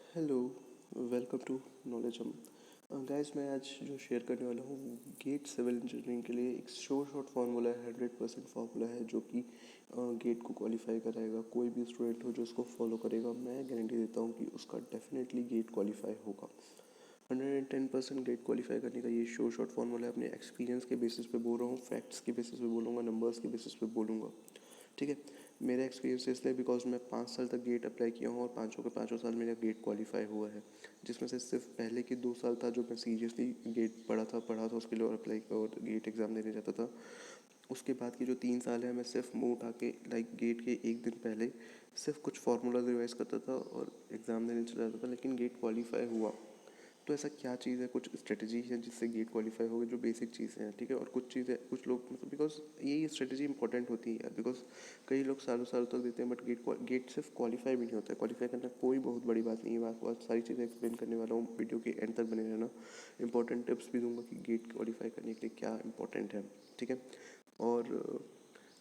Hello, welcome to knowledge हम guys. मैं आज जो शेयर करने वाला हूँ गेट सिविल इंजीनियरिंग के लिए एक शॉर्ट फार्मूला है, 100% फार्मूला है जो कि गेट को क्वालिफाई कराएगा। कोई भी स्टूडेंट हो जो उसको फॉलो करेगा, मैं गारंटी देता हूँ कि उसका डेफिनेटली गेट क्वालिफाई होगा। 110% गेट क्वालिफाई करने का ये शॉर्ट फार्मूला है। अपने एक्सपीरियंस के बेसिस पे बोल रहा हूँ, फैक्ट्स के बेसिस पे बोलूँगा, नंबर्स के बेसिस पे बोलूँगा। ठीक है, मेरा एक्सपीरियंस इसलिए बिकॉज मैं 5 साल तक गेट अप्लाई किया हूँ और पाँचों के पाँचों साल मेरा गेट क्वालिफाई हुआ है। जिसमें से सिर्फ पहले के 2 साल था जो मैं सीरियसली गेट पढ़ा था उसके लिए और अप्लाई और गेट एग्ज़ाम देने जाता था। उसके बाद की जो 3 साल है मैं सिर्फ मुँह उठा के लाइक गेट के एक दिन पहले सिर्फ कुछ फार्मूला रिवाइज करता था और एग्ज़ाम देने चला जाता था, लेकिन गेट क्वालिफाई हुआ। तो ऐसा क्या चीज़ है, कुछ स्ट्रेटजी है जिससे गेट क्वालिफाई होगी, जो बेसिक चीज़ें हैं। ठीक है, और कुछ चीज़ें कुछ लोग मतलब बिकॉज यही स्ट्रेटजी इंपॉर्टेंट होती है यार। बिकॉज कई लोग सालों सालों तक देते हैं बट गेट सिर्फ क्वालिफाई भी नहीं होता है। क्वालिफाई करना कोई बहुत बड़ी बात नहीं है। मैं बहुत सारी चीज़ें एक्सप्लेन करने वाला हूँ, वीडियो के एंड तक बने रहना। इंपॉर्टेंट टिप्स भी दूंगा कि गेट क्वालिफाई करने के लिए क्या इंपॉर्टेंट है। ठीक है, और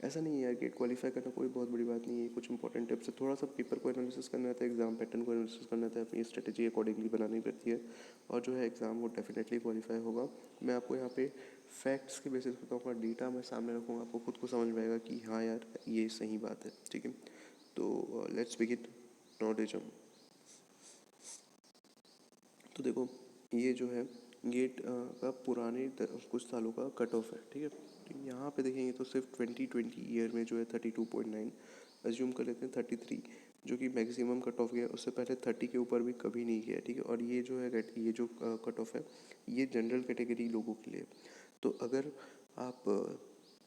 ऐसा नहीं है यार, गेट क्वालिफाई करना कोई बहुत बड़ी बात नहीं है। कुछ इंपॉर्टेंट टिप्स है, थोड़ा सा पेपर को एनालिसिस करना रहता है, एग्जाम पैटर्न को एनालिसिस करना रहता है, अपनी स्ट्रेटेजी अकॉर्डिंगली बनानी पड़ती है और जो है एग्ज़ाम वो डेफिनेटली क्वालिफाई होगा। मैं आपको यहाँ पे फैक्ट्स के बेसिस बताऊँगा, डेटा मैं सामने रखूँगा, आपको खुद को समझ में आएगा कि हाँ यार ये सही बात है। ठीक है, तो लेट्स बिगिन नॉलेज। तो देखो, ये जो है गेट का पुराने कुछ सालों का कट ऑफ है। ठीक है, तो यहाँ पे देखेंगे तो सिर्फ 2020 ईयर में जो है 32.9, अज्यूम कर लेते हैं 33, जो कि मैक्सिमम कट ऑफ गया। उससे पहले 30 के ऊपर भी कभी नहीं गया। ठीक है, और ये जो है ये जो कट ऑफ है ये जनरल कैटेगरी लोगों के लिए। तो अगर आप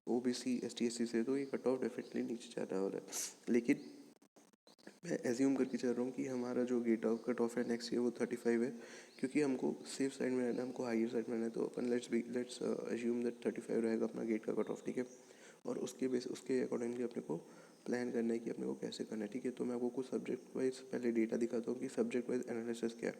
OBC ST SC से, तो ये कट ऑफ डेफिनेटली नीचे जाने वाला है। लेकिन मैं एज्यूम करके चल रहा हूँ कि हमारा जो गेट ऑफ कट ऑफ है नेक्स्ट ईयर वो 35 है, क्योंकि हमको सेफ साइड में रहना है, हमको हाइयर साइड में रहना है। तो अपन लेट्स एज्यूम दैट 35 रहेगा अपना गेट का कट ऑफ। ठीक है, और उसके अकॉर्डिंगली अपने को प्लान करना है कि अपने को कैसे करना है। ठीक है, तो मैं आपको कुछ सब्जेक्ट वाइज पहले डेटा दिखाता हूँ कि सब्जेक्ट वाइज एनालिसिस क्या है।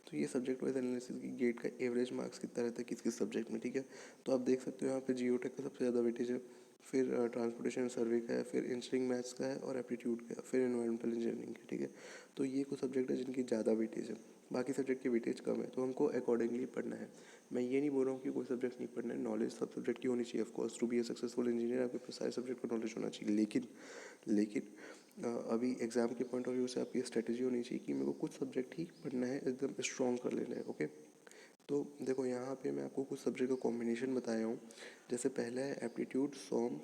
तो ये सब्जेक्ट वाइज एनालिसिस की गेट का एवरेज मार्क्स कितना रहता है किस किस सब्जेक्ट में। ठीक है, तो आप देख सकते हो यहाँ पे जियोटेक का सबसे ज़्यादा वेटेज है, फिर ट्रांसपोर्टेशन सर्वे का है, फिर इंजीनियरिंग मैथ्स का है और एप्टीट्यूड का है, फिर एनवायरमेंटल इंजीनियरिंग का। ठीक है, तो ये कुछ सब्जेक्ट है जिनकी ज़्यादा वेटेज है, बाकी सब्जेक्ट की वेटेज कम है, तो हमको अकॉर्डिंगली पढ़ना है। मैं ये नहीं बोल रहा हूँ कि कोई सब्जेक्ट नहीं पढ़ना है, नॉलेज सब सब्जेक्ट की होनी चाहिए। Of course to be a successful engineer आपके पास सारे सब्जेक्ट का नॉलेज होना चाहिए, लेकिन अभी एग्ज़ाम के पॉइंट ऑफ व्यू से आपकी स्ट्रेटजी होनी चाहिए कि मेरे को कुछ सब्जेक्ट ही पढ़ना है, एकदम स्ट्रॉन्ग कर लेना है। ओके, तो देखो यहाँ पे मैं आपको कुछ सब्जेक्ट का कॉम्बिनेशन बताया हूँ। जैसे पहला है एप्टीट्यूड, सॉम,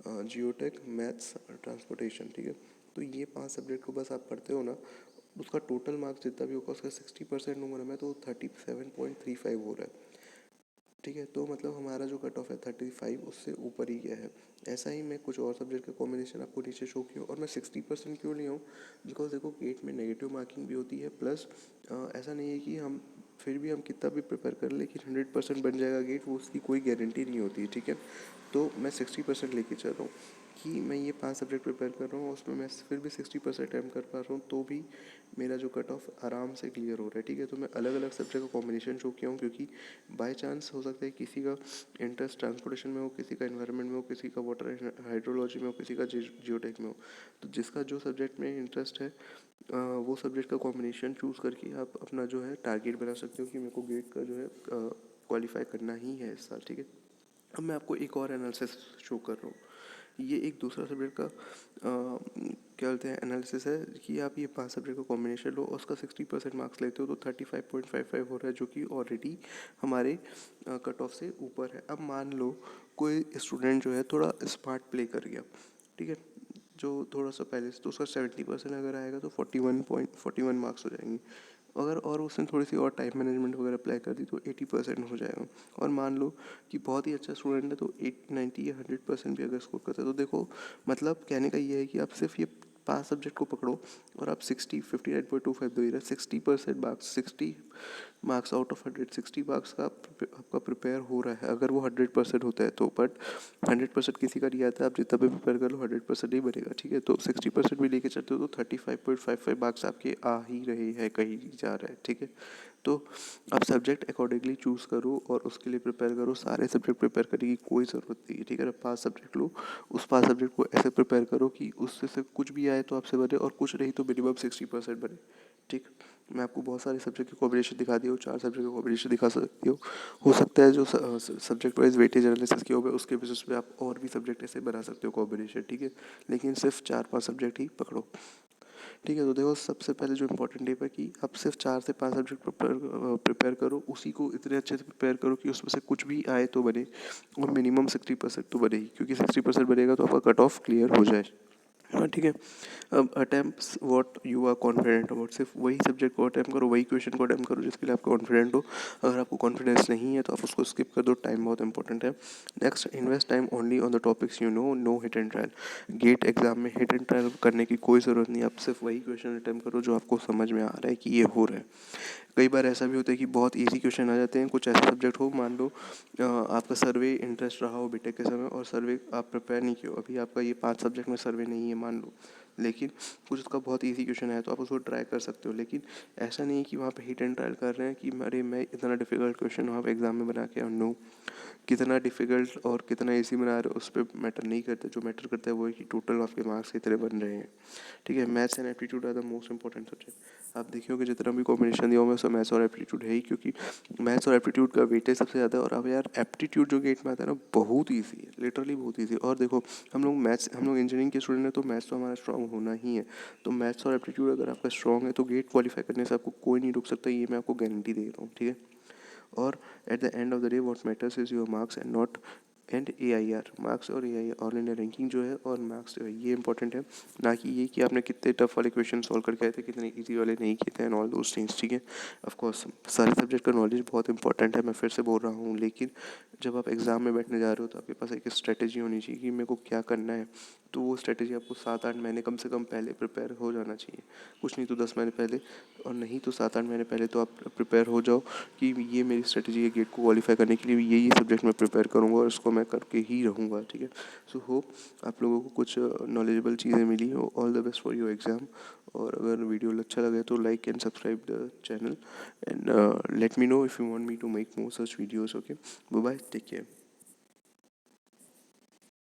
जियोटेक, मैथ्स, ट्रांसपोर्टेशन। ठीक है, तो ये 5 सब्जेक्ट को बस आप पढ़ते हो ना, उसका टोटल मार्क्स जितना भी होगा उसका 60% लूँगा ना मैं, तो 37.35 हो रहा है। ठीक है, तो मतलब हमारा जो कट ऑफ है 35 उससे ऊपर ही गया है। ऐसा ही मैं कुछ और सब्जेक्ट का कॉम्बिनेशन आपको नीचे शो किया, और मैं 60% क्यों नहीं हूँ, बिकॉज देखो गेट में नेगेटिव मार्किंग भी होती है, प्लस ऐसा नहीं है कि हम फिर भी हम कितना भी प्रिपेयर कर लेकिन 100% बन जाएगा गेट, वो उसकी कोई गारंटी नहीं होती है। ठीक है, तो मैं 60% लेके चल रहा हूँ कि मैं ये 5 सब्जेक्ट प्रिपेयर कर रहा हूँ, उसमें मैं फिर भी 60% अटैम्प्ट कर पा रहा हूँ, तो भी मेरा जो कट ऑफ आराम से क्लियर हो रहा है। ठीक है, तो मैं अलग अलग सब्जेक्ट का कॉम्बिनेशन शो किया हूँ, क्योंकि बाय चांस हो सकता है किसी का इंटरेस्ट ट्रांसपोर्टेशन में हो, किसी का एनवायरनमेंट में हो, किसी का वाटर हाइड्रोलॉजी में हो, किसी का जियोटेक में हो। तो जिसका जो सब्जेक्ट में इंटरेस्ट है वो सब्जेक्ट का कॉम्बिनेशन चूज़ करके आप अपना जो है टारगेट बना सकते हो कि मेरे को गेट का जो है क्वालिफाई करना ही है इस साल। ठीक है, अब मैं आपको एक और एनालिसिस शो कर रहा हूँ। ये एक दूसरा सब्जेक्ट का क्या बोलते हैं एनालिसिस है कि आप ये 5 सब्जेक्ट का कॉम्बिनेशन लो और उसका 60% मार्क्स लेते हो, तो 35.55 हो रहा है, जो कि ऑलरेडी हमारे कट ऑफ से ऊपर है। अब मान लो कोई स्टूडेंट जो है थोड़ा स्मार्ट प्ले कर गया। ठीक है, जो थोड़ा सा पहले से, तो उसका 70% अगर आएगा तो 41 मार्क्स हो जाएंगे। अगर और उसने थोड़ी सी और टाइम मैनेजमेंट वगैरह अप्लाई कर दी तो 80% हो जाएगा। और मान लो कि बहुत ही अच्छा स्टूडेंट है तो 80 90 या 100% भी अगर स्कोर करता है, तो देखो मतलब कहने का ये है कि आप सिर्फ ये 5 सब्जेक्ट को पकड़ो और आप 59.25 दे रहे हैं। 60% marks, 60 marks out of 100, 60 marks का आपका प्रिपेयर हो रहा है, अगर वो 100% होता है तो। बट 100% किसी का नहीं आता है, आप जितना भी प्रिपेयर कर लो 100% नहीं बनेगा। ठीक है, तो 60% भी लेके चलते हो तो 35.55 मार्क्स आपके आ ही रहे हैं, कहीं नहीं जा रहा है। ठीक है, तो आप सब्जेक्ट अकॉर्डिंगली चूज़ करो और उसके लिए प्रिपेयर करो। सारे सब्जेक्ट प्रिपेयर करने की कोई ज़रूरत नहीं है, ठीक है। अगर 5 सब्जेक्ट लो, उस 5 सब्जेक्ट को ऐसे प्रिपेयर करो कि उससे से कुछ भी आए तो आपसे बने, और कुछ नहीं तो मिनिमम 60% बने, ठीक। मैं आपको बहुत सारे सब्जेक्ट की कॉम्बिनेशन दिखा दी हूँ, 4 सब्जेक्ट की कॉम्बिनेशन दिखा सकती हो सकता है जो सब्जेक्ट वाइज वेटेज एनालिसिस किया हुआ है उसके बेसिस पे आप और भी सब्जेक्ट ऐसे बना सकते हो कॉम्बिनेशन, ठीक है। लेकिन सिर्फ 4-5 सब्जेक्ट ही पकड़ो, ठीक है। तो देखो, सबसे पहले जो इंपॉर्टेंट टिप है कि आप सिर्फ 4 से 5 सब्जेक्ट प्रिपेयर करो, उसी को इतने अच्छे से प्रिपेयर करो कि उसमें से कुछ भी आए तो बने, और मिनिमम 60% तो बने ही, क्योंकि 60% बनेगा तो आपका कट ऑफ क्लियर हो जाए। हाँ, ठीक है। अब attempt what you are confident about, सिर्फ वही सब्जेक्ट को अटेम्प्ट करो, वही क्वेश्चन को अटेम्प्ट करो जिसके लिए आप कॉन्फिडेंट हो। अगर आपको कॉन्फिडेंस नहीं है तो आप उसको स्किप कर दो, टाइम बहुत इंपॉर्टेंट है। Next, invest time only on the topics you know, no hit and trial. GATE exam में हिट एंड ट्रायल करने की कोई ज़रूरत नहीं, आप सिर्फ वही क्वेश्चन अटेम्प्ट करो जो आपको समझ में आ रहा है कि ये हो रहा है। कई बार ऐसा भी होता है कि बहुत इजी क्वेश्चन आ जाते हैं। कुछ ऐसे सब्जेक्ट हो, मान लो आपका सर्वे इंटरेस्ट रहा हो बीटेक के समय, और सर्वे आप प्रिपेयर नहीं किए हो, अभी आपका ये 5 सब्जेक्ट में सर्वे नहीं है मान लो, लेकिन कुछ उसका बहुत इजी क्वेश्चन आया तो आप उसको ट्राई कर सकते हो। लेकिन ऐसा नहीं है कि वहाँ पे हिट एंड ट्रायल कर रहे हैं कि अरे मैं इतना डिफिकल्ट क्वेश्चन वहाँ पे एग्जाम में बना के आऊँ। नो, कितना डिफिकल्ट और कितना इजी बना रहे हो उस पर मैटर नहीं करता, जो मैटर करता है वो है कि टोटल आपके मार्क्स कितने बन रहे हैं, ठीक है। Maths and aptitude are the most important subject. आप देखिए जितना भी कॉम्बिनेशन दिया होगा उसमें मैथ्स और एप्टीट्यूड है ही, क्योंकि मैथ्स और एप्टीट्यूड का वेटेज सबसे ज़्यादा है। और अब यार एप्टीट्यूड जो गेट में आता है ना, बहुत ईजी है, लिटरली बहुत ईजी। और देखो, हम लोग इंजीनियरिंग के स्टूडेंट हैं तो मैथ्स तो हमारा स्ट्रॉन्ग होना ही है। तो मैथ्स और एप्टीट्यूड अगर आपका स्ट्रॉन्ग है तो गेट क्वालिफाई करने से आपको कोई नहीं रोक सकता, ये मैं आपको गारंटी दे रहा हूँ, ठीक है। और at the end of the day what matters is your marks and not and AIR, marks और AIR, ऑल इंडिया रैंकिंग जो है और मार्क्स जो है ये इंपॉर्टेंट है, ना कि ये कि आपने कितने टफ वाले क्वेश्चन सॉल्व करके आए थे, कितने इजी वाले नहीं किए थे, एंड ऑल दोस थिंग्स, ठीक है। ऑफ कोर्स सारे सब्जेक्ट का नॉलेज बहुत इंपॉर्टेंट है, मैं फिर से बोल रहा हूँ, लेकिन जब आप एग्ज़ाम में बैठने जा रहे हो तो आपके पास एक स्ट्रेटेजी होनी चाहिए कि मेरे को क्या करना है। तो वो स्ट्रेटेजी आपको 7-8 महीने कम से कम पहले प्रिपेयर हो जाना चाहिए, कुछ नहीं तो 10 महीने पहले, और नहीं तो 7-8 महीने पहले तो आप प्रिपेयर हो जाओ कि ये मेरी स्ट्रेटेजी है गेट को क्वालिफाई करने के लिए, ये सब्जेक्ट मैं प्रिपेयर करूँगा और इसको मैं करके ही रहूँगा, ठीक है। सो होप आप लोगों को कुछ नॉलेजेबल चीज़ें मिली हो। All the best for your exam. और अगर वीडियो अच्छा लगे तो like and subscribe the channel, and let me know if you want me to make more such videos. Okay, bye bye, take care.